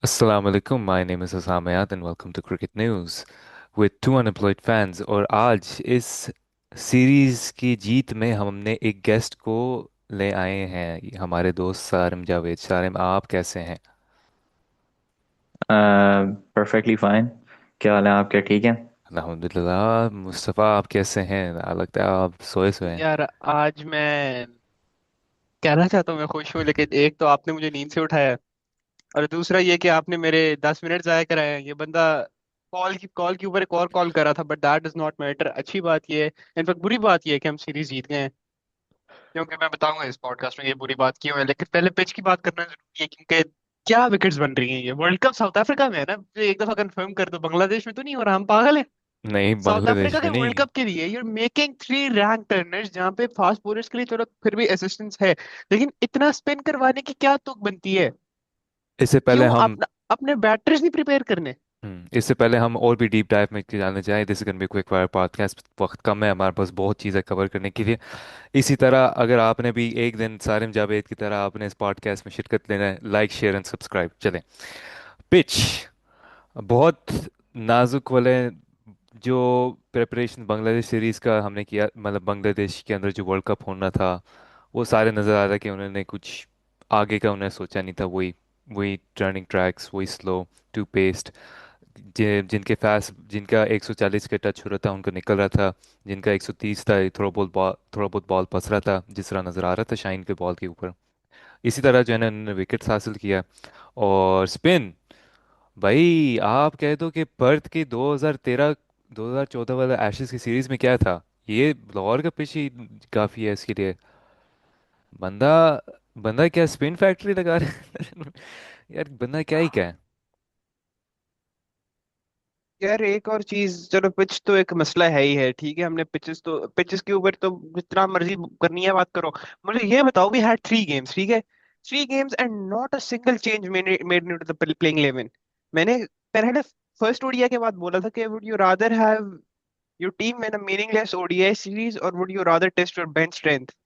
Assalamu alaikum. My name is Hassan Mayat and welcome to Cricket News with two unemployed fans. और आज इस series की जीत में हमने एक गेस्ट को ले आए हैं, हमारे दोस्त सारिम जावेद। सारिम, आप कैसे हैं? Perfectly fine. क्या हाल है आपके? ठीक है। अल्हम्दुलिल्लाह। मुस्तफ़ा, आप कैसे हैं? लगता है आप सोए सोए हैं। यार आज मैं कहना चाहता हूँ मैं खुश हूँ, लेकिन एक तो आपने मुझे नींद से उठाया है, और दूसरा ये कि आपने मेरे 10 मिनट जाया कराए हैं। ये बंदा कॉल के ऊपर एक और कॉल कर रहा था, but that does not matter. अच्छी बात ये है, इनफैक्ट बुरी बात ये है कि हम सीरीज जीत गए हैं, क्योंकि मैं बताऊंगा इस पॉडकास्ट में ये बुरी बात क्यों है। लेकिन पहले पिच की बात करना जरूरी है, क्योंकि क्या विकेट्स बन रही हैं। ये वर्ल्ड कप साउथ अफ्रीका में है ना, मुझे एक दफा कंफर्म कर दो, बांग्लादेश में तो नहीं हो रहा? हम पागल हैं। नहीं, साउथ बांग्लादेश अफ्रीका में के वर्ल्ड नहीं। कप के लिए यूर मेकिंग 3 रैंक टर्नर्स, जहाँ पे फास्ट बॉलर्स के लिए चलो फिर भी असिस्टेंस है, लेकिन इतना स्पिन करवाने की क्या तुक बनती है? इससे पहले क्यों हम अपना अपने बैटर्स नहीं प्रिपेयर करने? इससे पहले हम और भी डीप डाइव में जाने जाएं। This is gonna be quick fire podcast. वक्त कम है हमारे पास, बहुत चीज़ें कवर करने के लिए। इसी तरह अगर आपने भी एक दिन सारिम जावेद की तरह आपने इस पॉडकास्ट में शिरकत लेना है, लाइक शेयर एंड सब्सक्राइब। चलें। पिच बहुत नाजुक वाले जो प्रिपरेशन बांग्लादेश सीरीज़ का हमने किया, मतलब बांग्लादेश के अंदर जो वर्ल्ड कप होना था, वो सारे नज़र आ रहा है कि उन्होंने कुछ आगे का उन्हें सोचा नहीं था। वही वही टर्निंग ट्रैक्स, वही स्लो टू पेस्ट। जिनका 140 का टच हो रहा था उनको निकल रहा था, जिनका 130 था थोड़ा बहुत बॉल फंस रहा था, जिस तरह नज़र आ रहा था शाइन के बॉल के ऊपर। इसी तरह जो है ना उन्होंने विकेट्स हासिल किया। और स्पिन, भाई आप कह दो कि पर्थ की 2013 2014 वाला एशेज की सीरीज में क्या था, ये लाहौर का पिच ही काफ़ी है इसके लिए। बंदा बंदा क्या स्पिन फैक्ट्री लगा रहा है। यार बंदा क्या ही क्या है। यार एक और चीज, चलो पिच तो एक मसला है ही है, ठीक है, हमने पिचेस के ऊपर तो जितना मर्जी करनी है बात करो। मुझे ये बताओ, वी हैड 3 गेम्स, ठीक है, 3 games and not a single change made into the playing 11। मैंने पहले फर्स्ट ओडीआई के बाद बोला था कि would you rather have your team win a meaningless ODI series, or would you rather test your bench strength?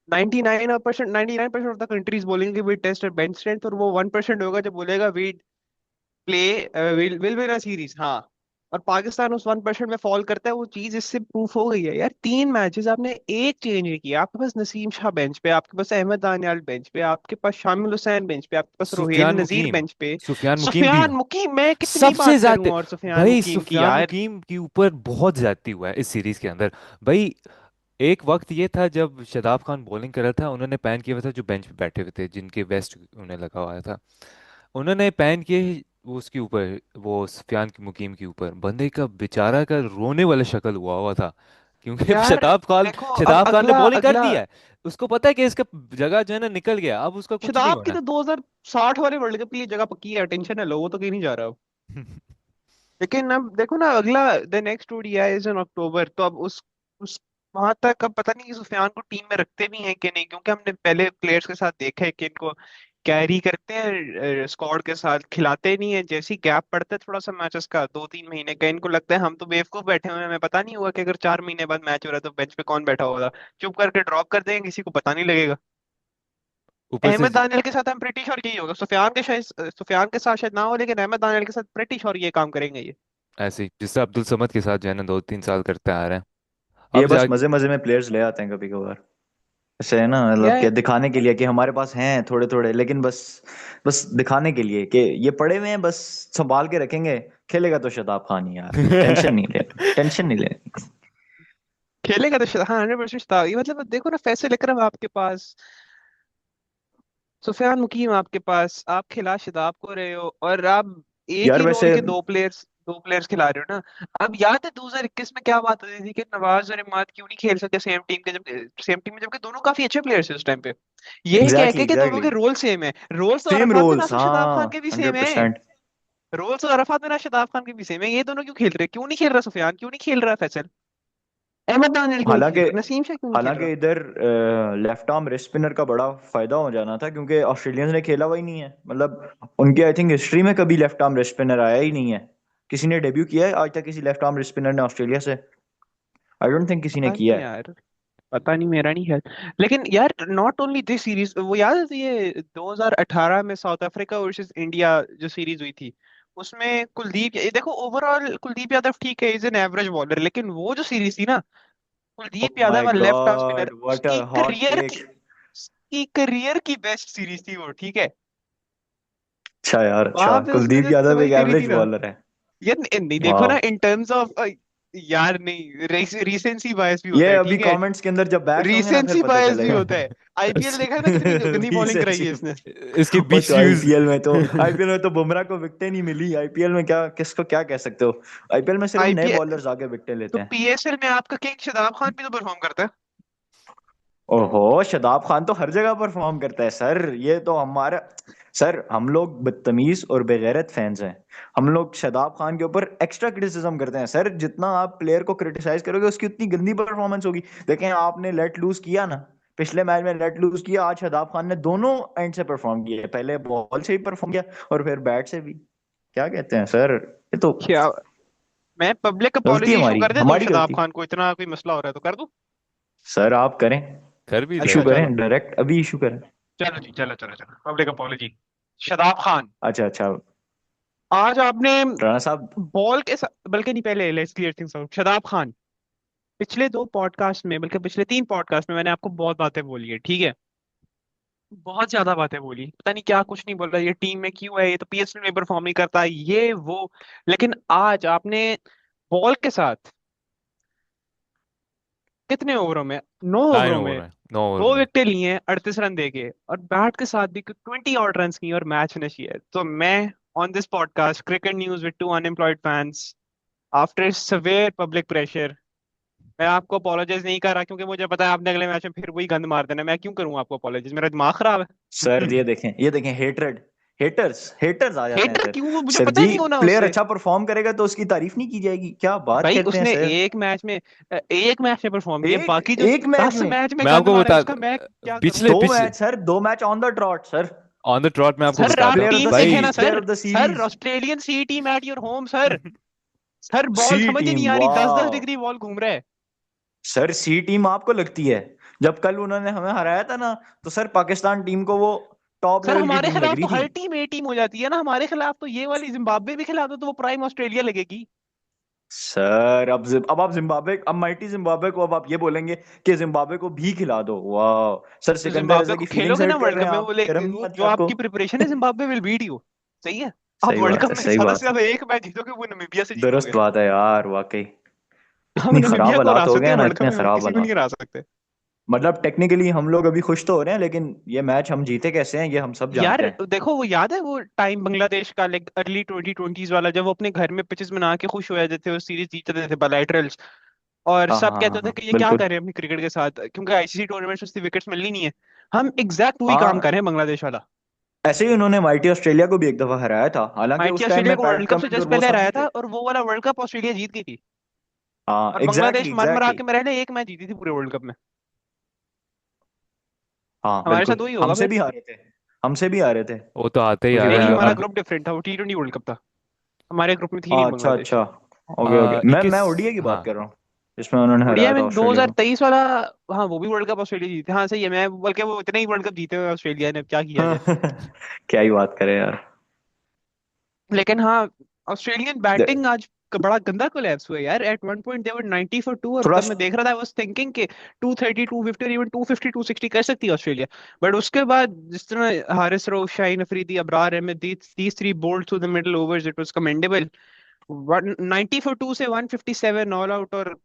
99% of the countries बोलेंगे we test our bench strength, और वो 1% होगा जो बोलेगा we play will win a series। हाँ, और पाकिस्तान उस 1% में फॉल करता है। वो चीज इससे प्रूफ हो गई है यार। 3 मैचेस आपने एक चेंज नहीं किया, आपके पास नसीम शाह बेंच पे, आपके पास अहमद दानियाल बेंच पे, आपके पास शामिल हुसैन बेंच पे, आपके पास रोहेल सुफियान नजीर मुकीम बेंच पे। सुफियान मुकीम भी सुफियान मुकीम, मैं कितनी सबसे बात करूं ज्यादा। और सुफियान भाई मुकीम की सुफियान यार। मुकीम के ऊपर बहुत ज्यादती हुआ है इस सीरीज के अंदर। भाई एक वक्त ये था जब शदाब खान बॉलिंग कर रहा था, उन्होंने पैन किया हुआ था जो बेंच पे बैठे हुए थे, जिनके वेस्ट उन्हें लगा हुआ था, उन्होंने पैन किए वो उसके ऊपर, वो सुफियान की मुकीम के ऊपर। बंदे का बेचारा का रोने वाला शक्ल हुआ था, क्योंकि यार देखो, अब शताब खान ने अगला बॉलिंग कर अगला दिया है। उसको पता है कि इसका जगह जो है ना निकल गया, अब उसका कुछ नहीं शताब की होना। तो 2060 वाले वर्ल्ड कप के लिए जगह पक्की है, टेंशन है लो, वो तो कहीं नहीं जा रहा अब। लेकिन अब देखो ना, अगला the next ODI is in October, तो अब उस वहां तक अब पता नहीं कि सुफियान को टीम में रखते भी हैं कि नहीं, क्योंकि हमने पहले प्लेयर्स के साथ देखा है कि इनको कैरी करते हैं स्क्वाड के साथ, खिलाते नहीं है। जैसे ही गैप पड़ता है थोड़ा सा मैचेस का, 2-3 महीने का, इनको लगता है हम तो बेवकूफ बैठे हुए हैं, हमें पता नहीं हुआ कि अगर 4 महीने बाद मैच हो रहा है तो बेंच पे कौन बैठा होगा। चुप करके ड्रॉप कर देंगे, किसी को पता नहीं लगेगा। ऊपर से अहमद दानियल के साथ हम प्रिटी श्योर यही होगा। सुफियान के साथ शायद ना हो, लेकिन अहमद दानियल के साथ प्रिटी श्योर ये काम करेंगे ये। ऐसे ही जिससे अब्दुल समद के साथ जो है ना 2-3 साल करते आ रहे हैं। ये अब बस जा मजे मजे में प्लेयर्स ले आते हैं कभी कभार। ऐसे है ना, मतलब यार कि दिखाने के लिए कि हमारे पास हैं थोड़े थोड़े, लेकिन बस बस दिखाने के लिए कि ये पड़े हुए हैं, बस संभाल के रखेंगे। खेलेगा तो शताब खान ही यार, टेंशन नहीं ले, टेंशन नहीं लेनी। खेलेगा तो हाँ 100% था ये। मतलब देखो ना, फैसल अकरम आपके पास, सुफियान मुकीम आपके पास, आप खिला शदाब को रहे हो, और आप एक यार ही रोल वैसे के दो प्लेयर्स खिला रहे हो ना। अब याद है 2021 में क्या बात होती थी कि नवाज और इमाद क्यों नहीं खेल सकते सेम टीम में, जबकि दोनों काफी अच्छे प्लेयर्स है उस टाइम पे। ये कह एग्जैक्टली के कि दोनों एग्जैक्टली के रोल सेम है, रोल्स तो सेम अरफात बिन रोल्स, नासर शताब खान के हाँ, भी सेम हंड्रेड है। परसेंट रोल्स तो अरफात बिन नासर शताब खान के भी सेम है। ये दोनों क्यों खेल रहे? क्यों नहीं खेल रहा सुफियान? क्यों नहीं खेल रहा फैसल? अहमद दानियल क्यों नहीं हालांकि खेल रहा? नसीम शाह क्यों नहीं खेल हालांकि रहा? इधर लेफ्ट आर्म रेस्ट स्पिनर का बड़ा फायदा हो जाना था, क्योंकि ऑस्ट्रेलियंस ने खेला हुआ ही नहीं है। मतलब उनके आई थिंक हिस्ट्री में कभी लेफ्ट आर्म रेस्ट स्पिनर आया ही नहीं है। किसी ने डेब्यू किया है आज तक किसी लेफ्ट आर्म रेस्ट स्पिनर ने ऑस्ट्रेलिया से? आई डोंट थिंक किसी ने पता किया नहीं है। यार। पता नहीं, मेरा नहीं है। लेकिन यार नॉट ओनली दिस सीरीज, वो याद है ये 2018 में साउथ अफ्रीका वर्सेस इंडिया जो सीरीज हुई थी, उसमें कुलदीप, ये देखो ओवरऑल कुलदीप यादव ठीक है, इज एन एवरेज बॉलर, लेकिन वो जो सीरीज थी ना, oh Kuldeep my Yadav left arm spinner, god what a hot take. उसकी करियर की बेस्ट सीरीज थी वो, ठीक है। अच्छा यार, अच्छा, वहां पे उसने कुलदीप जो यादव तबाही एक करी थी एवरेज ना, बॉलर है। यार नहीं देखो वाह। ना इन टर्म्स ऑफ, यार नहीं, रीसेंसी बायस भी होता ये है, अभी ठीक है। कमेंट्स के अंदर जब बैट्स होंगे ना फिर रीसेंसी पता बायस भी चलेगा। होता है। आईपीएल देखा है ना, कितनी गंदी बॉलिंग कराई रीसेंसी। है इसने। इसकी वो बीच तो व्यूज। आईपीएल में तो बुमराह को विकेटें नहीं मिली। आईपीएल में क्या, किसको क्या कह सकते हो। आईपीएल में सिर्फ नए आईपीएल बॉलर्स आके विकेटें तो लेते हैं। पीएसएल में आपका किंग शादाब खान भी तो परफॉर्म करता है। ओहो, शादाब खान तो हर जगह परफॉर्म करता है सर। ये तो हमारा, सर हम लोग बदतमीज और बेगैरत फैंस हैं। हम लोग शादाब खान के ऊपर एक्स्ट्रा क्रिटिसिज्म करते हैं सर। जितना आप प्लेयर को क्रिटिसाइज करोगे उसकी उतनी गंदी परफॉर्मेंस होगी। देखें, आपने लेट लूज किया ना, पिछले मैच में लेट लूज किया। आज शादाब खान ने दोनों एंड से परफॉर्म किया है, पहले बॉल से भी परफॉर्म किया और फिर बैट से भी। क्या कहते हैं सर, ये तो क्या, मैं पब्लिक गलती है अपॉलजी इशू हमारी, कर दे दूं हमारी शादाब गलती। खान को, इतना कोई मसला हो रहा है तो कर दूं। सर आप करें, कर भी दे। इशू अच्छा चलो, करें, डायरेक्ट अभी इशू करें। चलो जी, चलो चलो चलो, पब्लिक अपॉलजी। शादाब खान, अच्छा अच्छा। आज आपने राणा साहब। बॉल के साथ, बल्कि नहीं, पहले let's clear things out. Shadab Khan, पिछले 2 पॉडकास्ट में, बल्कि पिछले 3 पॉडकास्ट में मैंने आपको बहुत बातें बोली है, ठीक है। बहुत ज्यादा बातें बोली, पता नहीं क्या कुछ नहीं बोल रहा, ये टीम में क्यों है, ये तो पीएसएल में परफॉर्म नहीं करता, ये वो। लेकिन आज आपने बॉल के साथ कितने ओवरों में, 9 ओवरों 9 ओवर में में, 9 ओवर 2 विकेट लिए हैं, 38 रन देके, और बैट के साथ भी 20 आउट रन किए और मैच फिनिश किया है। तो मैं on this podcast cricket news with 2 unemployed fans, after severe public pressure, मैं आपको अपोलोजाइज नहीं कर रहा, क्योंकि मुझे पता है आपने अगले मैच में फिर वही गंद मार देना। मैं क्यों करूं आपको अपोलोजाइज, मेरा दिमाग खराब है। सर ये देखें, ये देखें, हेटरेड, हेटर्स हेटर्स आ जाते हैं हेटर सर। क्यों, वो मुझे सर पता जी, नहीं होना प्लेयर उससे। अच्छा परफॉर्म करेगा तो उसकी तारीफ नहीं की जाएगी, क्या बात भाई कहते हैं उसने सर। एक मैच में परफॉर्म किया, एक बाकी जो एक मैच दस में, मैच में मैं गंद आपको मारा है बता, उसका मैं क्या करूं। पिछले दो पिछले match sir, 2 match on the trout sir. On the trout मैं आपको सर बताता आप प्लेयर हूँ ऑफ द टीम देखे ना सीरीज, भाई। Player sir. Of the sir series. Australian सी team at your home sir. Sir ball सी समझ ही नहीं टीम, आ रही, 10-10 वाह। डिग्री बॉल घूम रहा है। सर सी टीम आपको लगती है? जब कल उन्होंने हमें हराया था ना, तो सर पाकिस्तान टीम को वो टॉप सर लेवल की हमारे टीम लग खिलाफ रही तो थी। हर टीम ए टीम हो जाती है ना, हमारे खिलाफ तो ये वाली जिम्बाब्वे भी खिला दो तो वो प्राइम ऑस्ट्रेलिया लगेगी। सर अब आप जिम्बाब्वे, अब माइटी जिम्बाब्वे को अब आप ये बोलेंगे कि जिम्बाब्वे को भी खिला दो? वाह सर, तो सिकंदर जिम्बाब्वे रजा को की फीलिंग्स खेलोगे ना हर्ट कर वर्ल्ड रहे कप हैं में, आप, शर्म नहीं आती जो आपको? आपकी प्रिपरेशन है, जिम्बाब्वे विल बीट यू। सही है। आप सही वर्ल्ड बात कप है, में सही ज्यादा से बात है। ज्यादा एक मैच जीतोगे, वो नामीबिया से दुरुस्त जीतोगे। बात है यार, वाकई। हम इतनी खराब नामीबिया को हरा हालात हो सकते गए हैं हैं ना, वर्ल्ड कप इतने में, खराब किसी को नहीं हालात। हरा सकते। मतलब टेक्निकली हम लोग अभी खुश तो हो रहे हैं, लेकिन ये मैच हम जीते कैसे हैं ये हम सब यार जानते हैं। देखो, वो याद है वो टाइम बांग्लादेश का, लाइक अर्ली 2020s वाला, जब वो अपने घर में पिचेस बना के खुश हो जाते थे, वो सीरीज जीतते थे बाइलैटरल्स, और हाँ सब हाँ हाँ कहते थे हाँ, कि ये क्या बिल्कुल। कर रहे हैं अपनी क्रिकेट के साथ, क्योंकि आईसीसी टूर्नामेंट्स में उसकी विकेट्स मिलनी नहीं है। हम एग्जैक्ट वही काम कर हाँ, रहे हैं बांग्लादेश वाला। ऐसे ही उन्होंने माइटी ऑस्ट्रेलिया को भी एक दफा हराया था, हालांकि माइटी उस टाइम ऑस्ट्रेलिया में को पैट वर्ल्ड कप से कमिंस जस्ट और वो पहले सब हराया नहीं था, थे। और वो वाला वर्ल्ड कप ऑस्ट्रेलिया जीत गई थी। हाँ, और एग्जैक्टली बांग्लादेश मर मरा एग्जैक्टली। के मेरे लिए एक मैच जीती थी पूरे वर्ल्ड कप में। हाँ हमारे साथ बिल्कुल, वही होगा हमसे फिर। भी हारे थे, हमसे भी हारे थे। वो तो आते ही आ मुझे रहे नहीं, हैं याद हमारा है। अब। ग्रुप डिफरेंट था, वो T20 वर्ल्ड कप था। हमारे ग्रुप में थी नहीं हाँ, अच्छा बांग्लादेश। अच्छा। ओके ओके, मैं 21। ओडीआई की बात हाँ। कर रहा हूँ, जिसमें उन्होंने उड़िया हराया था में ऑस्ट्रेलिया को। 2023 वाला, हाँ वो भी वर्ल्ड कप ऑस्ट्रेलिया जीते, हाँ सही है। मैं बल्कि वो इतने ही वर्ल्ड कप जीते हुए ऑस्ट्रेलिया ने, अब क्या किया जाए। क्या ही बात करे यार। लेकिन हाँ, ऑस्ट्रेलियन दे- बैटिंग आज बड़ा गंदा कोलैप्स हुआ यार। At one point they were 90 for 2, और थोड़ा तब मैं देख रहा था, आई वाज थिंकिंग कि 230 250 और इवन 250 260 कर सकती है ऑस्ट्रेलिया। बट उसके बाद जिस तरह Haris Rauf, Shaheen Afridi, Abrar Ahmed, these three bowled through the middle overs, it was commendable. 90 for 2 से 157 ऑल आउट। और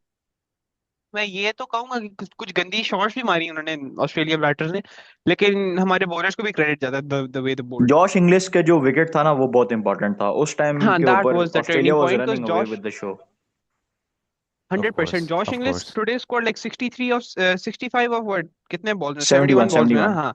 मैं ये तो कहूंगा कि कुछ कुछ गंदी शॉट्स भी मारी उन्होंने ऑस्ट्रेलिया बैटर्स ने, लेकिन हमारे बॉलर्स को भी क्रेडिट जाता है, the way they bowled. Josh Inglis के जो विकेट था ना, वो बहुत इंपॉर्टेंट था उस टाइम हाँ, के दैट ऊपर। Was the Australia turning was point, because running away Josh, with the show. Of 100%, course, Josh of English course. Today score like 63 of 65 of what, कितने बॉल्स में, 71 71 बॉल्स में ना, 71। हाँ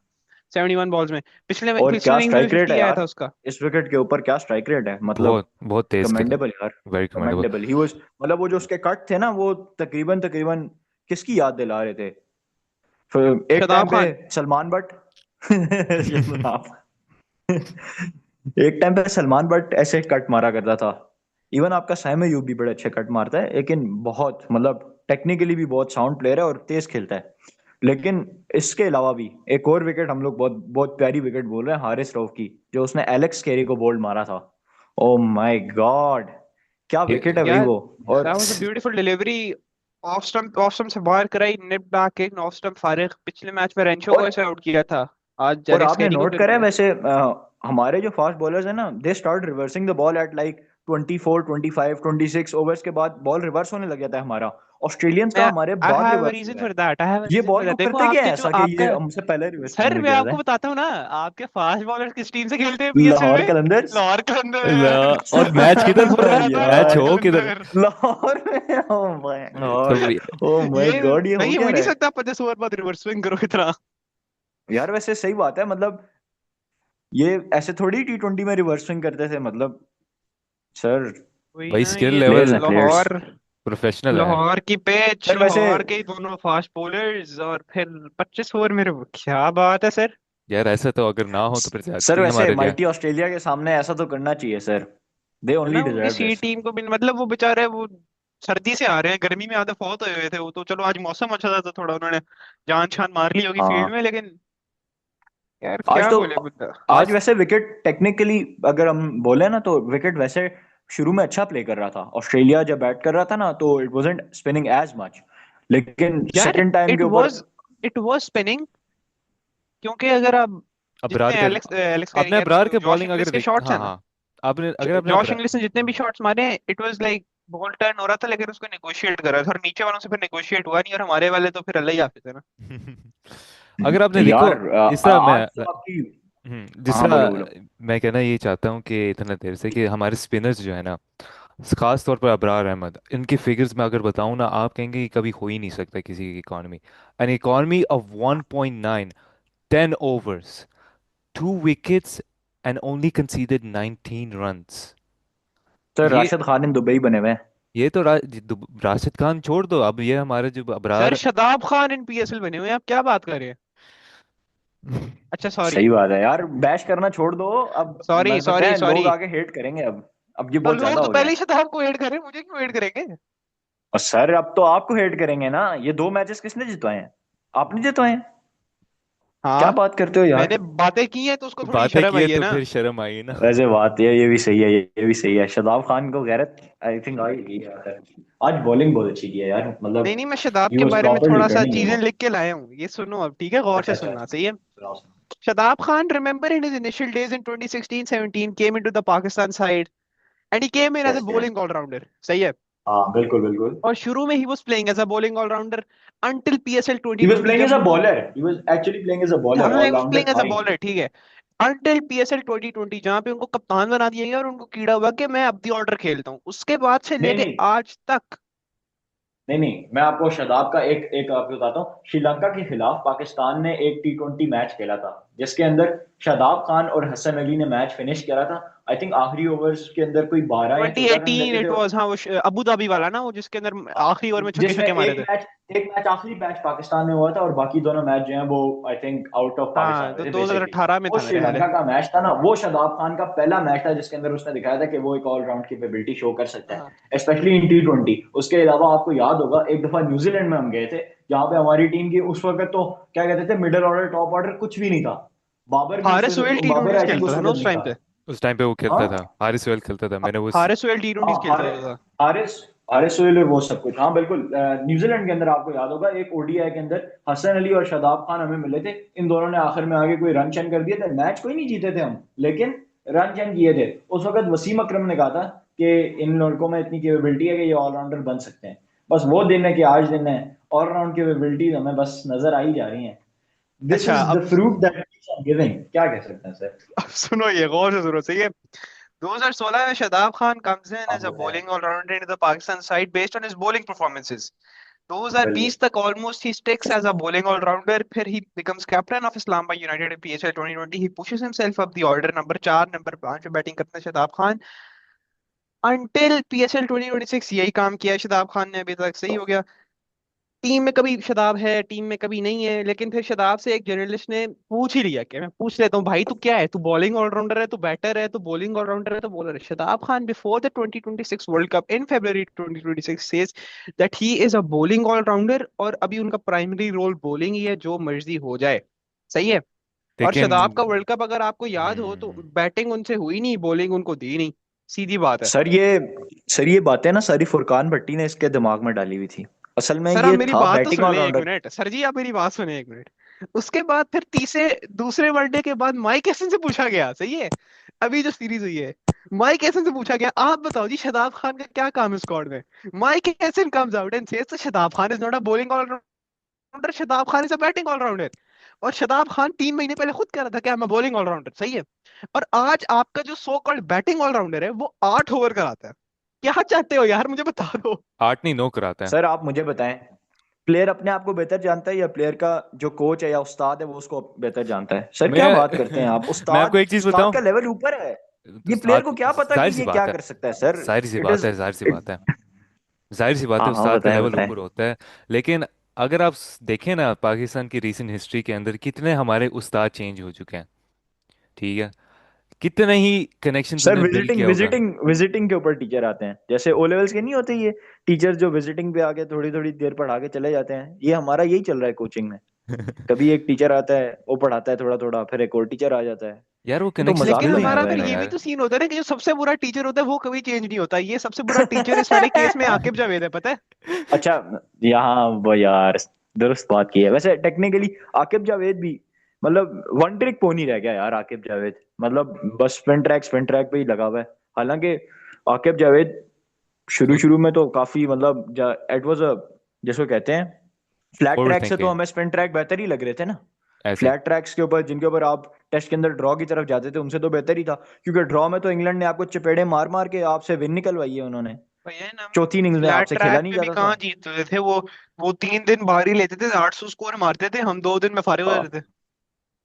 71 बॉल्स में। पिछले और पिछले क्या इनिंग्स में स्ट्राइक भी रेट है 50 आया था यार, उसका। इस विकेट के ऊपर क्या स्ट्राइक रेट है, मतलब बहुत बहुत तेज खेला। कमेंडेबल यार। Very commendable. Commendable he was. मतलब वो जो उसके कट थे ना, वो तकरीबन तकरीबन किसकी याद दिला रहे थे। फिर एक शादाब टाइम पे खान। सलमान बट आप एक टाइम पे सलमान बट ऐसे कट मारा करता था। इवन आपका सैम अयूब भी बड़े अच्छे कट मारता है, लेकिन बहुत मतलब टेक्निकली भी बहुत साउंड प्लेयर है और तेज खेलता है। लेकिन इसके अलावा भी एक और विकेट हम लोग बहुत बहुत प्यारी विकेट बोल रहे हैं हारिस रऊफ की, जो उसने एलेक्स कैरी को बोल्ड मारा था। ओ माय गॉड, क्या विकेट है भाई यार वो। और that was a beautiful delivery. Off stump से बाहर कराई, निप बैक एक ऑफ स्टंप फारिग। पिछले मैच में रेंशो को और ऐसे आउट किया था, आज और एलेक्स आपने कैरी को नोट कर करा है दिया। वैसे हमारे जो फास्ट बॉलर्स हैं ना, they start reversing the ball at like 24 25 26 overs के बाद बॉल रिवर्स होने लग जाता है हमारा। ऑस्ट्रेलियंस का मैं हमारे आई बाद हैव अ रिवर्स हो रीजन रहा है। For that, I have a ये रीजन फॉर बॉल को दैट। देखो करते क्या है आपके जो ऐसा कि आपका, ये हमसे पहले रिवर्स करने सर लग मैं जाता आपको है। बताता हूँ ना, आपके फास्ट बॉलर किस टीम से खेलते हैं पीएसएल लाहौर में? कलंदर्स। लाहौर और मैच किधर हो रहा है, मैच यार हो किधर? कलंदर। लाहौर में, ओ माय तो गॉड, ओ माय ये गॉड, ये भाई हो ये हो क्या ही नहीं रहा है। सकता 50 ओवर बाद रिवर्स स्विंग करो इतना। यार वैसे सही बात है, मतलब ये ऐसे थोड़ी T20 में रिवर्स स्विंग करते थे मतलब, सर। वही भाई ना, स्किल ये प्लेयर्स लेवल हैं प्लेयर्स। लाहौर, प्रोफेशनल है। लाहौर की पिच, सर वैसे लाहौर के दोनों फास्ट बॉलर्स, और फिर 25 ओवर में क्या बात है सर। यार ऐसा तो अगर ना हो तो फिर सर ज्यादती है वैसे हमारे लिए। माइटी ऑस्ट्रेलिया के सामने ऐसा तो करना चाहिए सर। दे है ओनली ना, उनकी डिजर्व सी दिस। टीम को भी मतलब वो बेचारे वो सर्दी से आ रहे हैं, गर्मी में आधे फौत हुए थे वो तो। चलो आज मौसम अच्छा था तो थोड़ा उन्होंने जान छान मार ली होगी फील्ड हाँ। में, लेकिन यार आज क्या तो बोले बंदा। आज आज वैसे विकेट टेक्निकली अगर हम बोले ना, तो विकेट वैसे शुरू में अच्छा प्ले कर रहा था। ऑस्ट्रेलिया जब बैट कर रहा था ना, तो it wasn't spinning as much, लेकिन यार सेकंड टाइम के ऊपर। इट वाज स्पिनिंग, क्योंकि अगर आप अब्रार जितने के एलेक्स कह रही आपने यार, अब्रार के जॉश बॉलिंग इंग्लिस अगर के देख, शॉट्स हाँ है ना, हाँ, आपने अगर आपने जॉश अब्रार इंग्लिस ने जितने भी शॉट्स मारे, it was like ball turn हो रहा था लेकिन उसको नेगोशिएट कर रहा था, और नीचे वालों से फिर नेगोशिएट हुआ नहीं, और हमारे वाले तो फिर अल्लाह ही हाफिज है ना। अगर आपने देखो, यार जिस तरह आज मैं तो आपकी। जिस हाँ बोलो तरह बोलो। मैं कहना ये चाहता हूँ कि इतना देर से कि हमारे स्पिनर्स जो है ना, खास तौर पर अबरार अहमद, इनके फिगर्स में अगर बताऊँ ना, आप कहेंगे कि कभी हो ही नहीं सकता किसी की economy. N economy of 1.9, 10 overs, 2 wickets and only conceded 19 runs। Sir ये राशिद खान इन दुबई बने हुए हैं। ये तो राशिद खान छोड़ दो, अब ये हमारे जो सर अबरार। शदाब खान इन पीएसएल बने हुए हैं, आप क्या बात कर रहे हैं? अच्छा सॉरी, सही बात है यार, बैश करना छोड़ दो अब। सॉरी मैं पता सॉरी है लोग सॉरी। आगे हेट करेंगे अब ये तो बहुत ज्यादा लोग तो हो गया पहले है। ही शदाब को ऐड करें, मुझे क्यों ऐड करेंगे? और सर अब तो आपको हेट करेंगे ना, ये दो मैचेस किसने जितवाए हैं? आपने जितवाए हैं। क्या हाँ, बात करते हो यार। मैंने बातें की हैं तो उसको थोड़ी बातें शर्म किए आई है तो ना। फिर शर्म आई ना। वैसे बात ये भी सही है, ये भी सही है। शदाब खान को गैरत आई थिंक आई की यार। आज बॉलिंग बहुत अच्छी की है यार, नहीं मतलब नहीं, मैं शदाब ही के वाज बारे में प्रॉपरली थोड़ा सा टर्निंग चीजें वो। लिख के लाया हूँ, ये सुनो अब, ठीक है, गौर अच्छा से अच्छा। सुनना, सही है। सुनाओ, सुनाओ। Shadab Khan, remember in his initial days in 2016-17, came into the Pakistan side and he came in as a yes yes. bowling all-rounder, सही है। हाँ बिल्कुल बिल्कुल। और शुरू में he was playing as a bowling all-rounder until PSL he was 2020 playing जब as a उनको, bowler, he was actually playing as a bowler, हाँ, he was allrounder playing as था a ही। bowler, ठीक है। until PSL 2020 जहाँ पे उनको कप्तान बना दिया गया और उनको कीड़ा हुआ कि मैं अब दी ऑर्डर खेलता हूँ, उसके बाद से नहीं लेके नहीं आज तक। नहीं नहीं, मैं आपको शादाब का एक एक आपको बताता हूँ। श्रीलंका के खिलाफ पाकिस्तान ने एक T20 मैच खेला था, जिसके अंदर शादाब खान और हसन अली ने मैच फिनिश करा था। आई थिंक आखिरी ओवर्स के अंदर कोई 12 या 14 रन 2018 लगे इट थे। वाज, हाँ, वो अबू धाबी वाला ना, वो जिसके अंदर आखिरी ओवर में छक्के जिसमें छक्के मारे थे। एक मैच आखिरी मैच पाकिस्तान में हुआ था, और बाकी दोनों मैच जो हैं वो I think out of Pakistan हाँ, हुए तो थे बेसिकली। 2018 में वो था मेरे ख्याल है। श्रीलंका का मैच था ना, वो शादाब खान का पहला मैच था जिसके अंदर उसने दिखाया था कि वो एक ऑलराउंड कैपेबिलिटी शो कर सकता हाँ है, स्पेशली इन T20। उसके अलावा आपको याद होगा एक दफा न्यूजीलैंड में हम गए थे, जहां पे हमारी टीम की उस वक्त तो क्या कहते थे, मिडिल ऑर्डर टॉप ऑर्डर कुछ भी नहीं था। बाबर भी Haris Sohail T Babar twenty I think खेलता उस था ना वक्त उस नहीं टाइम था। पे। उस टाइम पे वो खेलता था, हाँ हारिस वेल खेलता था, मैंने वो हारिस सोहेल टी ट्वेंटी हाँ। खेलता था। हारिस हारिस सोहेल और वो सब कुछ, हाँ बिल्कुल। न्यूजीलैंड के अंदर आपको याद होगा एक ओडीआई के अंदर हसन अली और शादाब खान हमें मिले थे। इन दोनों ने आखिर में आगे कोई रन शन कर दिए थे, मैच कोई नहीं जीते थे हम, लेकिन रन शन किए थे। उस वक्त वसीम अकरम ने कहा था कि इन लड़कों में इतनी कैपेबिलिटी है कि ये ऑलराउंडर बन सकते हैं। बस वो दिन है कि आज दिन है, ऑलराउंड कैपेबिलिटीज हमें बस नजर आ ही जा रही हैं। दिस अच्छा, is the fruit that keeps on giving, क्या कह सकते हैं सर। अब सुनो, ये गौर से सुनो, सही है। 2016 में Shadab Khan comes in आप as a बताएं। bowling all-rounder into the Pakistan side based on his bowling performances. बिल्कुल। 2020 तक almost he sticks as a bowling all-rounder, फिर he becomes captain of Islamabad United in PSL 2020. He pushes himself up the order, number 4 number 5 पे batting करता है Shadab Khan until PSL 2026। यही काम किया है शदाब खान ने अभी तक, सही हो गया। टीम में कभी शदाब है, टीम में कभी नहीं है, लेकिन फिर शदाब से एक जर्नलिस्ट ने पूछ ही लिया कि मैं पूछ लेता हूँ भाई तू क्या है, तू बॉलिंग ऑलराउंडर है, तू बैटर है, तू बॉलिंग ऑलराउंडर है, तो बॉलर है? Shadab Khan before the 2026 World Cup in February 2026 says that he is a bowling allrounder, और अभी उनका प्राइमरी रोल बॉलिंग ही है, जो मर्जी हो जाए। सही है। और लेकिन शदाब का वर्ल्ड कप अगर आपको याद हो तो हम्म, बैटिंग उनसे हुई नहीं, बॉलिंग उनको दी नहीं, सीधी बात है। सर ये सर ये बातें ना सारी फुरकान भट्टी ने इसके दिमाग में डाली हुई थी। असल में सर आप ये मेरी था बात तो बैटिंग सुन ले एक ऑलराउंडर। मिनट, सर जी आप मेरी बात सुने एक मिनट। उसके बाद फिर तीसरे दूसरे वनडे के बाद माइक एसन से पूछा गया, सही है, अभी जो सीरीज हुई है, माइक एसन से पूछा गया आप बताओ जी शदाब खान का क्या काम है स्क्वाड में। Mike Hesson comes out and says Shadab Khan is not a bowling allrounder, Shadab Khan is a batting allrounder. और शदाब खान 3 महीने पहले खुद कह रहा था कि मैं बॉलिंग ऑलराउंडर, सही है। और आज आपका जो सो कॉल्ड बैटिंग ऑलराउंडर है वो 8 ओवर कराता है। क्या चाहते हो यार, मुझे बता दो। 8 नहीं 9 कराता है। सर आप मुझे बताएं, प्लेयर अपने आप को बेहतर जानता है या प्लेयर का जो कोच है या उस्ताद है वो उसको बेहतर जानता है? सर क्या बात करते हैं मैं आप, मैं आपको उस्ताद एक चीज उस्ताद बताऊं। का लेवल ऊपर है। तो ये प्लेयर उस्ताद को क्या पता कि जाहिर सी ये क्या बात है, कर सकता है सर। जाहिर सी इट बात इज है, जाहिर सी इट बात है, जाहिर सी बात है, हाँ हाँ, उस्ताद का बताएं लेवल बताएं। ऊपर होता है। लेकिन अगर आप देखें ना पाकिस्तान की रीसेंट हिस्ट्री के अंदर कितने हमारे उस्ताद चेंज हो चुके हैं। ठीक है। कितने ही कनेक्शंस सर उन्हें बिल्ड विजिटिंग किया होगा। विजिटिंग विजिटिंग के ऊपर टीचर आते हैं, जैसे ओ लेवल्स के नहीं होते ये टीचर जो विजिटिंग पे आके थोड़ी थोड़ी देर पढ़ा के चले जाते हैं, ये हमारा यही चल रहा है कोचिंग में। कभी एक टीचर आता है वो पढ़ाता है थोड़ा थोड़ा, फिर एक और टीचर आ जाता है। यार वो ये तो कनेक्शंस मजाक लेकिन बिल्ड नहीं बनाया हमारा हुआ होते है फिर ना इन्होंने। ये भी यार। तो सीन होता है ना कि जो सबसे बुरा टीचर होता है वो कभी चेंज नहीं होता, ये सबसे बुरा टीचर इस वाले केस में आकिब जावेद है, पता है। अच्छा, यहाँ वो यार दुरुस्त बात की है वैसे टेक्निकली। आकिब जावेद भी मतलब वन ट्रिक पोनी रह गया यार आकिब जावेद। मतलब बस स्पिन ट्रैक पे ही लगा हुआ है। हालांकि आकिब जावेद शुरू वो शुरू में तो काफी मतलब इट वाज अ, जिसको कहते हैं फ्लैट फॉरवर्ड ट्रैक से तो थिंकिंग हमें स्पिन ट्रैक बेहतर ही लग रहे थे ना। ऐसे। फ्लैट ट्रैक्स के ऊपर जिनके ऊपर आप टेस्ट के अंदर ड्रॉ की तरफ जाते थे उनसे तो बेहतर ही था, क्योंकि ड्रॉ में तो इंग्लैंड ने आपको चपेड़े मार मार के आपसे विन निकलवाई है उन्होंने। भैया ना, चौथी इनिंग्स में फ्लैट आपसे खेला ट्रैक नहीं पे भी जाता था। कहाँ जीत रहे थे वो 3 दिन बाहर ही लेते थे, 800 स्कोर मारते थे, हम 2 दिन में फारिग हो जाते थे।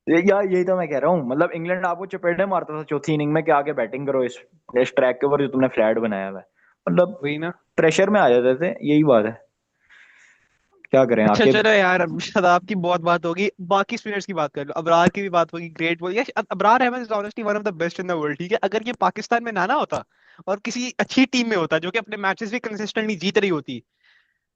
यार यही तो मैं कह रहा हूँ, मतलब इंग्लैंड आपको चपेटे मारता था चौथी इनिंग में कि आगे बैटिंग करो इस ट्रैक के ऊपर जो तुमने फ्लैट बनाया हुआ है। मतलब वही ना। प्रेशर में आ जाते थे, यही बात है। क्या करें अच्छा आके। चलो यार, अब शादाब की बहुत बात होगी, बाकी स्पिनर्स की बात कर लो, अबरार की भी बात होगी, great ball, yes Abrar Ahmed is honestly one of the best in the world, ठीक है। अगर ये पाकिस्तान में ना ना होता और किसी अच्छी टीम में होता जो कि अपने मैचेस भी कंसिस्टेंटली जीत रही होती,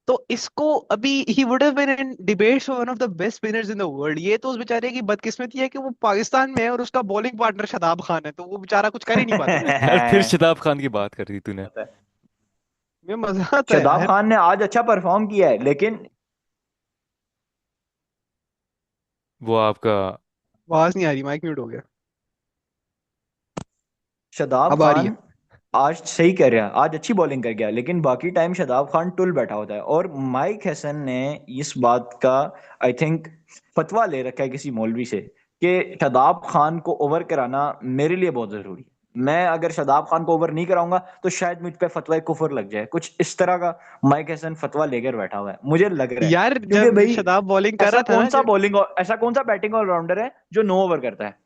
तो इसको अभी he would have been in debates one of the best spinners in the world. ये तो उस बेचारे की बदकिस्मती है कि वो पाकिस्तान में है और उसका बॉलिंग पार्टनर शादाब खान है, तो वो बेचारा कुछ कर ही नहीं पाता। यार फिर शताब खान की बात कर दी तूने। ये मजा आता है शदाब यार। खान ने आज अच्छा परफॉर्म किया है लेकिन वो आपका आवाज नहीं आ रही, माइक म्यूट हो गया। शदाब अब आ रही है। खान आज सही कर रहा है, आज अच्छी बॉलिंग कर गया, लेकिन बाकी टाइम शदाब खान टुल बैठा होता है। और माइक हैसन ने इस बात का आई थिंक फतवा ले रखा है किसी मौलवी से कि शदाब खान को ओवर कराना मेरे लिए बहुत जरूरी है। मैं अगर शदाब खान को ओवर नहीं कराऊंगा तो शायद मुझ पे फतवा कुफर लग जाए, कुछ इस तरह का माइक हैसन फतवा लेकर बैठा हुआ है, मुझे लग रहा है। यार क्योंकि जब भाई शदाब बॉलिंग कर रहा था ना, जब ऐसा कौन सा बैटिंग ऑलराउंडर है जो नो ओवर करता है?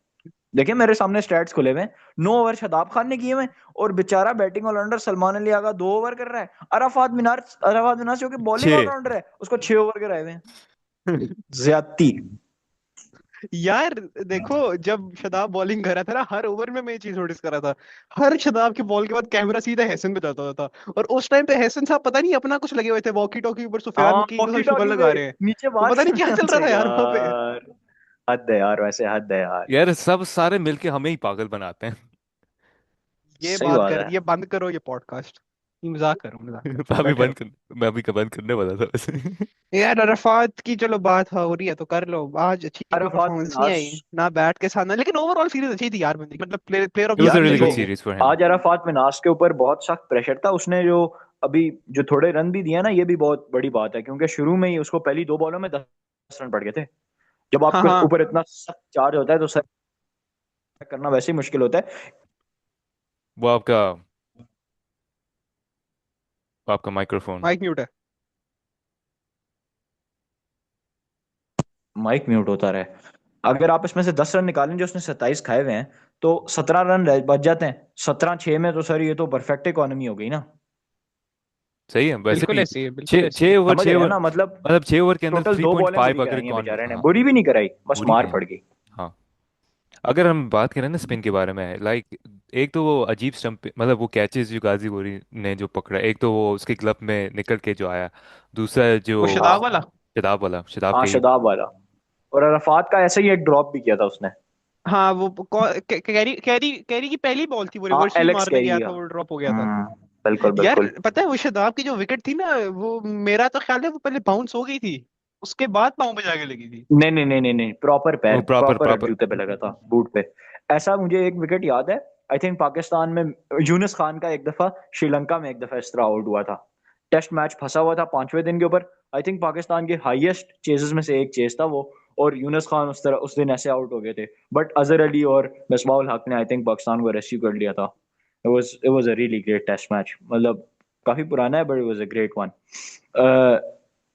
देखिए मेरे सामने स्टैट्स खुले हुए हैं, 9 ओवर शदाब खान ने किए हुए हैं, और बेचारा batting allrounder Salman Ali Agha 2 over कर रहा है। अराफात मिनार जो कि बॉलिंग छः। ऑलराउंडर है उसको 6 ओवर कराए हुए हैं। ज्यादती। यार देखो, जब शदाब बॉलिंग कर रहा था ना, हर ओवर में मैं ये चीज नोटिस कर रहा था, हर शदाब के बॉल के बाद कैमरा सीधा हैसन पे जाता होता था, और उस टाइम पे हैसन साहब पता नहीं अपना कुछ लगे हुए थे, वॉकी टॉकी ऊपर हाँ सुफियान की के वॉकी साथ शुगर टॉकी लगा पे रहे हैं। नीचे तो बात पता नहीं क्या करना चल रहा हमसे था यार वहां पे। यार। हद है यार, वैसे हद है यार। यार सब सारे मिलके हमें ही पागल बनाते हैं। ये सही बात बात कर, है। ये बंद करो ये पॉडकास्ट। ये मजाक करो, मजाक मैं करो, अभी बैठे रहो। बंद कर मैं अभी बंद करने वाला था वैसे। यार अरफात की चलो बात हो रही है तो कर लो, आज अच्छी कोई अराफात परफॉर्मेंस नहीं मिनास। आई ना बैट के साथ ना, लेकिन ओवरऑल सीरीज अच्छी थी यार बंदी, मतलब player player of it the was a यार रियली सीरीज गुड देखो, रही है। Series for him. आज अराफात मिनास के ऊपर बहुत सख्त प्रेशर था। उसने जो अभी जो थोड़े रन भी दिया ना, ये भी बहुत बड़ी बात है, क्योंकि शुरू में ही उसको पहली 2 बॉलों में 10 रन पड़ गए थे। जब हाँ आपके हाँ। ऊपर इतना सख्त चार्ज होता है तो सर करना वैसे ही मुश्किल होता है। वो आपका माइक्रोफोन। माइक म्यूट है। माइक म्यूट होता रहे। अगर आप इसमें से 10 रन निकालें जो उसने 27 खाए हुए हैं, तो 17 रन बच जाते हैं। 17-6 में तो सर ये तो परफेक्ट इकोनॉमी हो गई ना। सही है वैसे बिल्कुल भी। ऐसी है, बिल्कुल छः ऐसी है। छः ओवर समझ छः रहे हैं ओवर ना मतलब। मतलब 6 ओवर के अंदर टोटल थ्री दो पॉइंट बॉलें बुरी फाइव अगर कराई हैं कौन, बेचारे ने, हाँ बुरी भी नहीं कराई, बस बुरी मार भी नहीं। पड़ गई। हाँ, अगर हम बात करें ना स्पिन के बारे में, लाइक एक तो वो अजीब स्टंप मतलब वो कैचेस जो गाजी गोरी ने जो पकड़ा, एक तो वो उसके ग्लव में निकल के जो आया, दूसरा जो वो शदाब हाँ वाला। शदाब वाला, शदाब हाँ, के ही। शदाब वाला। और अरफात का ऐसे ही एक ड्रॉप भी किया था उसने। हाँ वो कैरी कैरी कैरी की पहली बॉल थी, वो हाँ, रिवर्स स्वीप एलेक्स मारने कैरी गया का। था, वो ड्रॉप हो गया था। बिल्कुल यार बिल्कुल। पता है वो शदाब की जो विकेट थी ना, वो मेरा तो ख्याल है वो पहले बाउंस हो गई थी, उसके बाद पाँव पे जाके लगी थी। नहीं नहीं नहीं नहीं नहीं, प्रॉपर पैर, वो प्रॉपर प्रॉपर प्रॉपर। जूते पे लगा था, बूट पे। ऐसा मुझे एक विकेट याद है। आई थिंक पाकिस्तान में यूनुस खान का एक दफा, श्रीलंका में एक दफा इस तरह आउट हुआ था। टेस्ट मैच फंसा हुआ था 5वें दिन के ऊपर। आई थिंक पाकिस्तान के हाईएस्ट चेजेस में से एक चेज था वो। और यूनुस खान उस तरह उस दिन ऐसे आउट हो गए थे। बट अजहर अली और मिसबाह उल हक ने आई थिंक पाकिस्तान को रेस्क्यू कर लिया था। It was a really great test match, मतलब काफी पुराना है but it was a great one.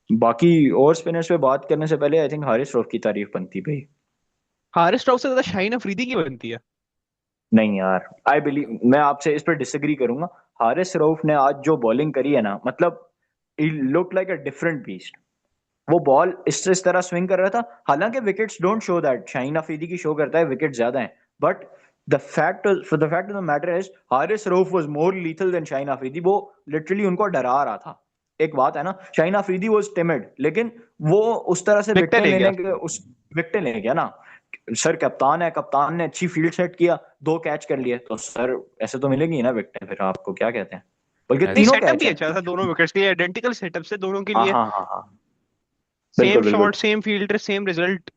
बाकी और स्पिनर्स पे बात करने से पहले आई थिंक हारिस रऊफ की तारीफ बनती भाई। हारिस स्ट्रोक से ज्यादा शाहीन अफरीदी की बनती है। नहीं यार, आई बिलीव, मैं आपसे इस पर डिसएग्री करूंगा। हारिस रऊफ ने आज जो बॉलिंग करी है ना, मतलब he look like a different beast. वो बॉल इस तरह स्विंग कर रहा था, हालांकि wickets don't show that, Shaheen Afridi की शो करता है विकेट ज्यादा है। But the fact of the matter is Haris Rauf was more lethal than Shaheen Afridi. वो लिटरली उनको डरा रहा था। एक बात है ना, शाहीन अफरीदी वाज टिमिड, लेकिन वो उस तरह से विकेट ले गया। उस विकेट ले गया ना। सर कप्तान है, कप्तान ने अच्छी फील्ड सेट किया, 2 कैच कर लिए, तो सर ऐसे तो मिलेगी ना विकेट, फिर आपको क्या कहते हैं। बल्कि नहीं, ऐस- तीनों सेटअप कैच भी है। अच्छा था दोनों विकेट्स के लिए, आइडेंटिकल सेटअप से दोनों के हाँ लिए। हाँ हाँ हाँ। सेम बिल्कुल बिल्कुल। Shot, same fielder, same result.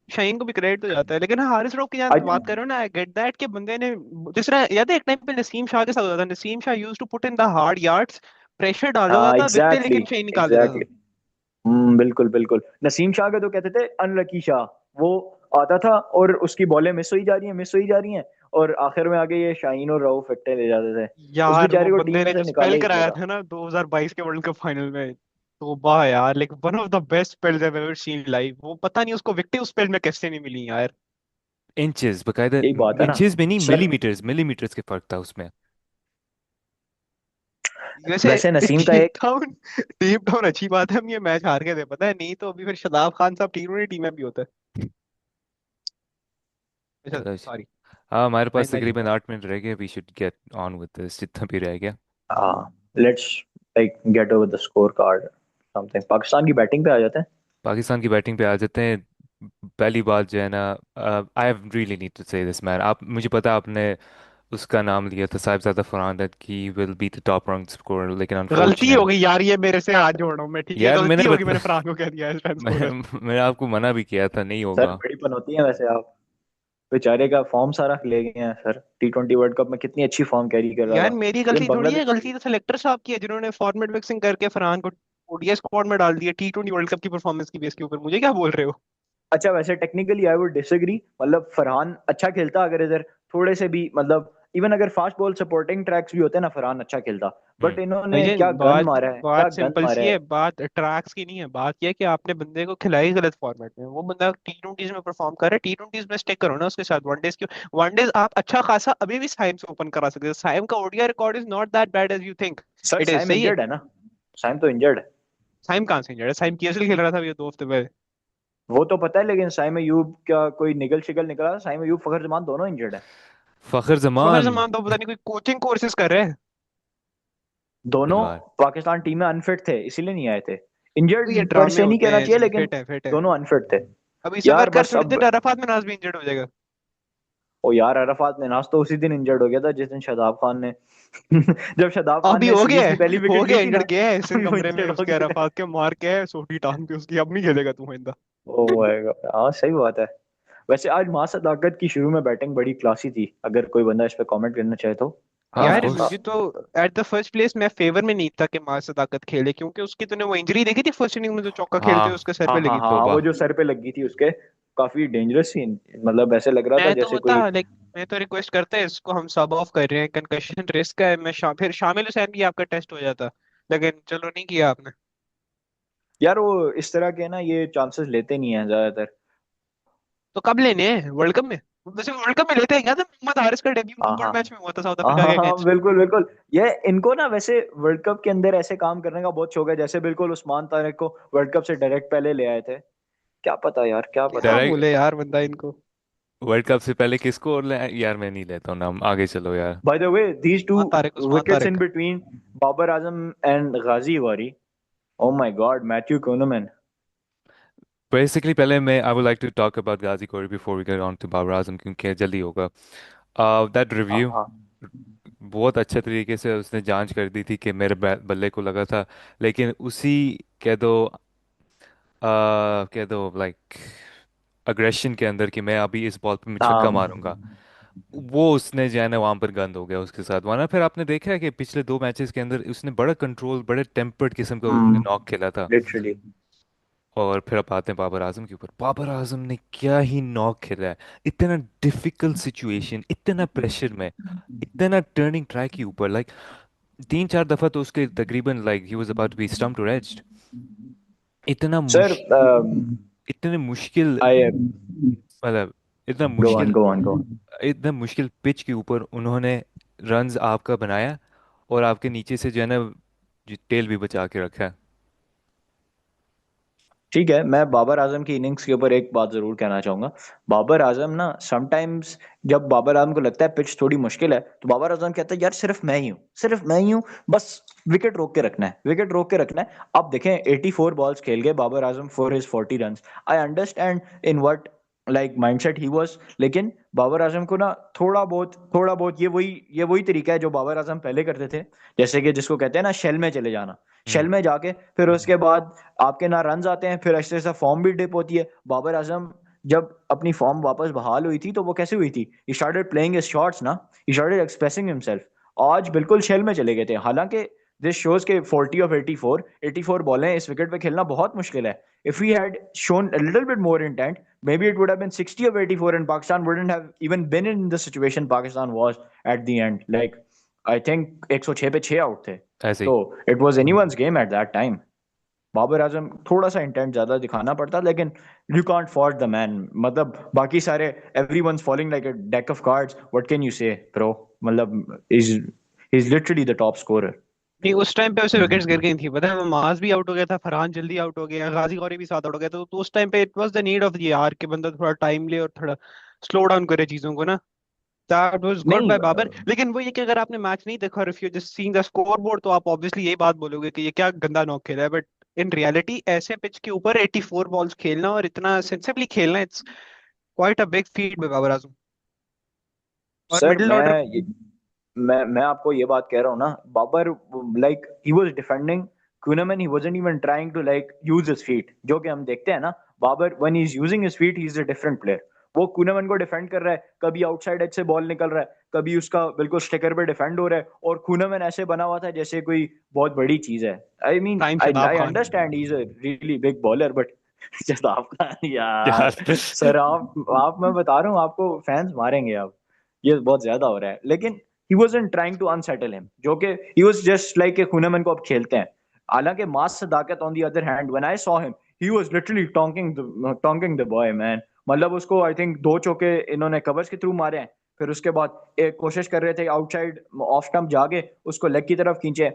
Shaheen को भी क्रेडिट तो जाता है, लेकिन हाँ, हारिस राउफ की जहाँ आज बात कर रहे हो ना, आई गेट दैट के बंदे ने जिस तरह, याद है एक टाइम पे नसीम शाह के साथ होता था, Naseem Shah used to put in the hard yards, pressure डाल देता हाँ, था विकटें, एग्जैक्टली लेकिन शाहीन निकाल देता एग्जैक्टली। था। बिल्कुल बिल्कुल। नसीम शाह का तो कहते थे अनलकी शाह। वो आता था और उसकी बॉलें मिस हुई जा रही हैं, मिस हुई जा रही हैं। और आखिर में आके ये शाहीन और रऊफ विकेटें ले जाते थे। उस यार वो बेचारे को टीम बंदे में ने से जो निकाला स्पेल ही क्यों कराया था। था ना 2022 के वर्ल्ड कप फाइनल में, तो वाह यार, like one of the best spells I ever seen live. वो पता नहीं उसको विकेट उस स्पेल में कैसे नहीं मिली यार। इंचेस बकायदा, यही बात है ना इंचेस में नहीं, सर। मिलीमीटर्स, मिलीमीटर्स के फर्क था उसमें। वैसे वैसे नसीम का डीप एक डाउन, डीप डाउन अच्छी बात है हम ये मैच हार गए थे, पता है, नहीं तो अभी फिर शदाब खान साहब टी में भी होता है। अच्छा चलो, सॉरी। हाँ हमारे पास आइंदा नहीं तकरीबन होगा। 8 मिनट रह गए, we should get on with this जितना भी रह गया। Let's like get over the scorecard something. Pakistan की बैटिंग पे आ जाते हैं। पाकिस्तान की बैटिंग पे आ जाते हैं। पहली बात जो है ना, आई रियली नीड टू से दिस मैन, आप मुझे पता है आपने उसका नाम लिया था Sahibzada Farhan, that he will be the top rank scorer, लेकिन गलती हो अनफॉर्चुनेट। गई यार, ये मेरे से हाथ जोड़ रहा हूँ मैं, ठीक है, यार गलती होगी, मैंने फरहान को कह दिया है रन स्कोरर। मैंने आपको मना भी किया था नहीं सर होगा। बड़ी पनौती है वैसे आप। बेचारे का फॉर्म सारा ले गए हैं सर, T20 वर्ल्ड कप में कितनी अच्छी फॉर्म कैरी कर रहा यार था। मेरी लेकिन गलती थोड़ी है, बांग्लादेश की। गलती तो सिलेक्टर साहब की है, जिन्होंने फॉर्मेट मिक्सिंग करके फरहान को ओडीआई स्क्वाड में डाल दिया T20 वर्ल्ड कप की परफॉर्मेंस की बेस के ऊपर। मुझे क्या बोल रहे हो? अच्छा, वैसे टेक्निकली आई वुड डिसएग्री, मतलब फरहान अच्छा खेलता अगर इधर थोड़े से भी, मतलब इवन अगर फास्ट बॉल सपोर्टिंग ट्रैक्स भी होते ना, फरहान अच्छा खेलता। बट इन्होंने भाईजान क्या गन बात मारा है, क्या बात गन सिंपल मारा सी है। है, बात ट्रैक्स की नहीं है, बात यह है कि आपने बंदे को खिलाई गलत फॉर्मेट में। वो बंदा T20 में परफॉर्म कर रहा है, T20 में स्टिक करो ना उसके साथ। वनडेज की, वनडेज आप अच्छा खासा अभी भी साइम से ओपन करा सकते हो। साइम का ODI record is not that bad as you think sir it is, Saim सही है। इंजर्ड है ना। साइम तो इंजर्ड है। साइम कहाँ से इंजर्ड है? साइम पीएसएल खेल रहा था अभी 2 हफ्ते पहले। वो तो पता है, लेकिन साइम अयूब क्या कोई निगल शिकल निकला था? साइम अयूब, फखर जमान दोनों इंजर्ड है। फखर फखर जमान। जमान तो पता नहीं कोई कोचिंग कोर्सेज कर रहे हैं। दोनों यार पाकिस्तान टीम में अनफिट थे, इसीलिए नहीं आए थे। तो ये इंजर्ड पर ड्रामे से नहीं होते कहना चाहिए, हैं, लेकिन फिट है, फिट है। दोनों अनफिट थे। अभी सबर यार कर, बस थोड़ी अब। देर अरफात में नाज भी इंजर्ड हो जाएगा। ओ यार, अरफात मिनाज तो उसी दिन इंजर्ड हो गया था जिस दिन शदाब खान ने जब शदाब खान अभी ने हो गया सीरीज की है, पहली हो विकेट ली गया थी इंजर्ड, ना, गया है इस तभी वो कमरे में इंजर्ड हो उसके, गए थे। अरफात के मार के है सोटी टांग पे उसकी, अब नहीं खेलेगा तू आइंदा। ओ माय गॉड, हाँ सही बात है। वैसे आज मां सदाकत की शुरू में बैटिंग बड़ी क्लासी थी, अगर कोई बंदा इस पे कमेंट करना चाहे तो। हाँ ऑफ यार हाँ मुझे कोर्स। तो एट द फर्स्ट प्लेस मैं फेवर में नहीं था कि मार सदाकत खेले, क्योंकि उसकी तूने वो इंजरी देखी थी फर्स्ट इनिंग में, जो चौका खेलते हुए हाँ उसके सर हाँ पे हाँ लगी थी। हाँ, तोबा। वो जो सर पे लगी थी उसके, काफी डेंजरस थी। मतलब ऐसे लग रहा था मैं तो जैसे बता कोई। लाइक, मैं तो रिक्वेस्ट करता है इसको, हम सब ऑफ कर रहे हैं, कंकशन रिस्क है, मैं फिर शामिल हुसैन भी आपका टेस्ट हो जाता, लेकिन चलो नहीं किया आपने। यार वो इस तरह के ना, ये चांसेस लेते नहीं है ज्यादातर। तो कब लेने हैं, वर्ल्ड कप में? वैसे वर्ल्ड कप में लेते हैं क्या, तो मोहम्मद हारिस का डेब्यू हाँ होम हाँ वर्ल्ड मैच में हुआ था साउथ हाँ अफ्रीका हाँ के हाँ, अगेंस्ट। बिल्कुल बिल्कुल। ये इनको ना वैसे वर्ल्ड कप के अंदर ऐसे काम करने का बहुत शौक है, जैसे बिल्कुल उस्मान तारिक को वर्ल्ड कप से डायरेक्ट पहले ले आए थे। क्या पता यार, क्या क्या पता। डायरेक्ट बोले यार बंदा इनको। वर्ल्ड कप से पहले किसको और यार मैं नहीं लेता हूँ नाम, आगे चलो यार। By the way, these two Usman Tariq, Usman wickets in Tariq. Between Babar Azam and Ghazi वारी, oh my god, Matthew Kuhnemann. Basically पहले मैं I would like to talk about Ghazi Ghori before we get on to Babar Azam, क्योंकि जल्दी होगा। दैट हाँ रिव्यू हाँ बहुत अच्छे तरीके से उसने जांच कर दी थी कि मेरे बल्ले को लगा था, लेकिन उसी कह दो कह दो लाइक अग्रेशन के अंदर कि मैं अभी इस बॉल पे मैं छक्का हाँ। मारूंगा, वो उसने जो है ना वहां पर गंद हो गया उसके साथ, वरना फिर आपने देखा है कि पिछले दो मैचेस के अंदर उसने बड़ा कंट्रोल, बड़े टेम्पर्ड किस्म का उसने नॉक खेला था। लिटरली। और फिर अब आते हैं बाबर आजम के ऊपर। बाबर आजम ने क्या ही नॉक खेला है, इतना डिफिकल्ट सिचुएशन, इतना प्रेशर में, इतना टर्निंग ट्रैक के ऊपर, लाइक तीन चार दफा तो उसके तकरीबन like he was about to be stumped और एज्ड। इतना सर, मुश इतने मुश्किल, आई मतलब इतना गो ऑन मुश्किल, गो ऑन गो। इतना मुश्किल पिच के ऊपर उन्होंने रन्स आपका बनाया, और आपके नीचे से जो है ना टेल भी बचा के रखा है। ठीक है, मैं बाबर आजम की इनिंग्स के ऊपर एक बात जरूर कहना चाहूंगा। बाबर आजम ना समटाइम्स, जब बाबर आजम को लगता है पिच थोड़ी मुश्किल है, तो बाबर आजम कहता है यार सिर्फ मैं ही हूँ, सिर्फ मैं ही हूँ, बस विकेट रोक के रखना है, विकेट रोक के रखना है। अब देखें 84 बॉल्स खेल गए Babar Azam for his 40 run. I understand in what like mindset he was, लेकिन बाबर आजम को ना थोड़ा बहुत ये वही तरीका है जो बाबर आजम पहले करते थे, जैसे कि जिसको कहते हैं ना शेल में चले जाना। शेल हम्म। में जाके फिर उसके बाद आपके ना रन आते हैं, फिर ऐसे ऐसा फॉर्म भी डिप होती है। बाबर आजम जब अपनी फॉर्म वापस बहाल हुई थी तो वो कैसे हुई थी, he started playing his shots ना, ही स्टार्टेड एक्सप्रेसिंग हिमसेल्फ। आज बिल्कुल शेल में चले गए थे, हालांकि दिस शोज के 40 ऑफ 84 बॉलें इस विकेट पे खेलना बहुत मुश्किल है। If he had shown a little bit more intent, maybe it would have been 60 of 84 and Pakistan wouldn't have even been in the situation Pakistan was at the end. Like I think 106 पे 6 out थे, ऐसे ही। तो it was anyone's game at that time. Babar Azam थोड़ा सा intent ज्यादा दिखाना पड़ता, लेकिन you can't fault the man. मतलब बाकी सारे everyone's following like a deck of cards, what can you say bro. मतलब is literally the top scorer. नहीं, उस टाइम पे उसे विकेट्स गिर गई थी, पता है, वो माज भी आउट हो गया था, फरहान जल्दी आउट हो गया, गाजी गौरी भी साथ आउट हो गया, तो उस टाइम पे it was the need of the यार कि बंदा थोड़ा टाइम ले और थोड़ा स्लो डाउन करे चीजों को ना। दैट वाज गुड नहीं बाय बाबर। लेकिन वो ये कि अगर आपने मैच नहीं देखा और if you just seeing the score board, तो आप ऑब्वियसली यही बात बोलोगे कि ये क्या गंदा नॉक खेला है, बट इन रियलिटी ऐसे पिच के ऊपर 84 बॉल्स खेलना और इतना सेंसिबली खेलना, it's quite a big feat by Babar Azam. और सर, मिडिल ऑर्डर। मैं आपको ये बात कह रहा हूँ ना, Babar like he was defending Kuhnemann, he wasn't even trying to like use his feet, जो कि हम देखते हैं ना। Babar when he is using his feet he is a different player. वो कुनमन को डिफेंड कर रहा है, कभी आउटसाइड एज से बॉल निकल रहा है, कभी उसका बिल्कुल स्टिकर पे डिफेंड हो रहा है, और कुनमन ऐसे बना हुआ था जैसे कोई बहुत बड़ी चीज है। I mean time I Shadab I Khan. Understand he is a really big bowler, but जनाब खान यार। यार सर आप मैं बता रहा हूँ आपको, फैंस मारेंगे अब, ये बहुत ज्यादा हो रहा है। लेकिन ही wasn't trying to unsettle him, जो कि he was just like कि खूनमन को अब खेलते हैं। हालांकि मास सदाकत on the other hand, when I saw him, he was literally tonking the boy man। मतलब उसको आई थिंक दो चौके इन्होंने कवर्स के थ्रू मारे हैं, फिर उसके बाद एक कोशिश कर रहे थे आउटसाइड ऑफ स्टंप जाके उसको लेग की तरफ खींचे,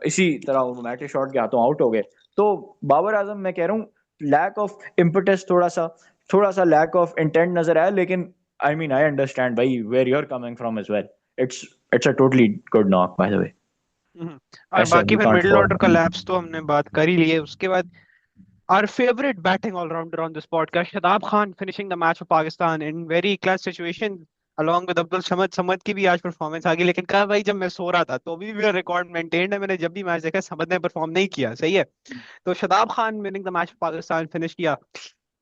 इसी तरह मैटे शॉट के हाथों आउट हो गए। तो बाबर आजम मैं कह रहा हूँ लैक ऑफ इम्पटस, थोड़ा सा लैक ऑफ इंटेंट नजर आया, लेकिन I mean, I understand भाई where you're coming from as well. It's it's a totally good knock by the way. हम्म। और ऐसा बाकी you फिर can't मिडिल fall. ऑर्डर का लैप्स तो हमने बात कर ही ली है। उसके बाद our favorite batting all-rounder on this podcast, Shadab Khan, finishing the match for Pakistan in very clutch situation along with Abdul Samad। Samad की भी आज परफॉर्मेंस आ गई, लेकिन कहा भाई जब मैं सो रहा था तो अभी भी मेरा रिकॉर्ड मेंटेन्ड है, मैंने जब भी मैच देखा समद ने परफॉर्म नहीं किया, सही है। तो Shadab Khan winning the match for Pakistan finish किया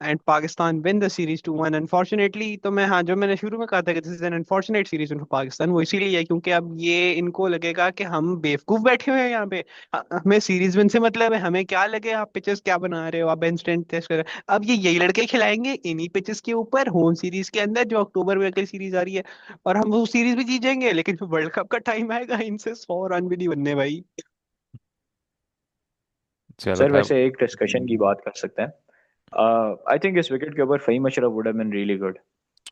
and Pakistan win the series 2-1। Unfortunately, तो मैं, हाँ, जो मैंने शुरू में कहा था कि this is an unfortunate series for Pakistan, वो इसीलिए है क्योंकि अब ये इनको लगेगा कि हम बेवकूफ बैठे हुए हैं यहाँ पे। हमें सीरीज विन से मतलब है, हमें क्या लगे आप पिचेस क्या बना रहे हो, आप बेंच स्ट्रेंथ टेस्ट कर रहे हो, अब ये यही लड़के खिलाएंगे इन्हीं पिचेस के ऊपर होम सीरीज के अंदर जो अक्टूबर में अगली सीरीज आ रही है, और हम वो सीरीज भी जीत जाएंगे, लेकिन फिर वर्ल्ड कप का टाइम आएगा इनसे 100 रन भी नहीं बनने भाई। चलो सर खैर। वैसे एक डिस्कशन की बात कर सकते हैं। आई थिंक इस विकेट के ऊपर Faheem Ashraf would have been really good.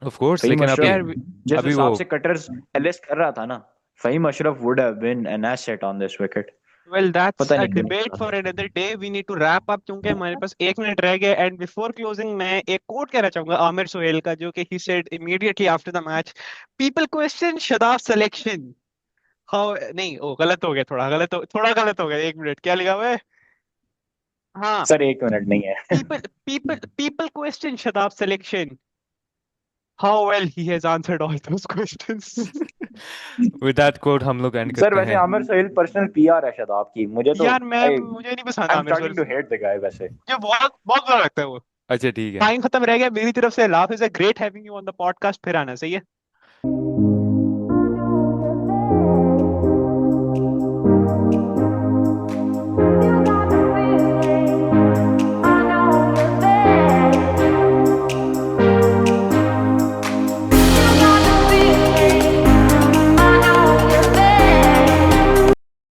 Of course, Faheem लेकिन अभी अशरफ यार जिस अभी वो हिसाब से कटर्स एलिस्ट कर रहा था ना, Faheem Ashraf would have been an asset on this wicket. Well that's पता अ नहीं क्यों नहीं डिबेट खेला। For another day, we need to wrap up क्योंकि हमारे पास 1 मिनट रह गया। एंड बिफोर क्लोजिंग मैं एक कोट कहना चाहूंगा आमिर सुहेल का, जो कि he said immediately after the match, people question Shadab selection, how नहीं, ओ गलत हो गया, थोड़ा गलत हो गया, 1 मिनट क्या लिखा हुआ है? हाँ, सर 1 मिनट नहीं है। People question Shadab selection, how well he has answered all those questions. With that code हम लोग एंड सर करते वैसे हैं। आमिर सोहेल पर्सनल पीआर है शादाब की, मुझे तो यार मैं, आई मुझे नहीं पसंद I am Aamir Sohail, starting to hate the guy वैसे। मुझे बहुत बहुत बुरा लगता है वो। अच्छा ठीक है। टाइम खत्म रह गया मेरी तरफ से, laugh is a great having you on the podcast, फिर आना सही है।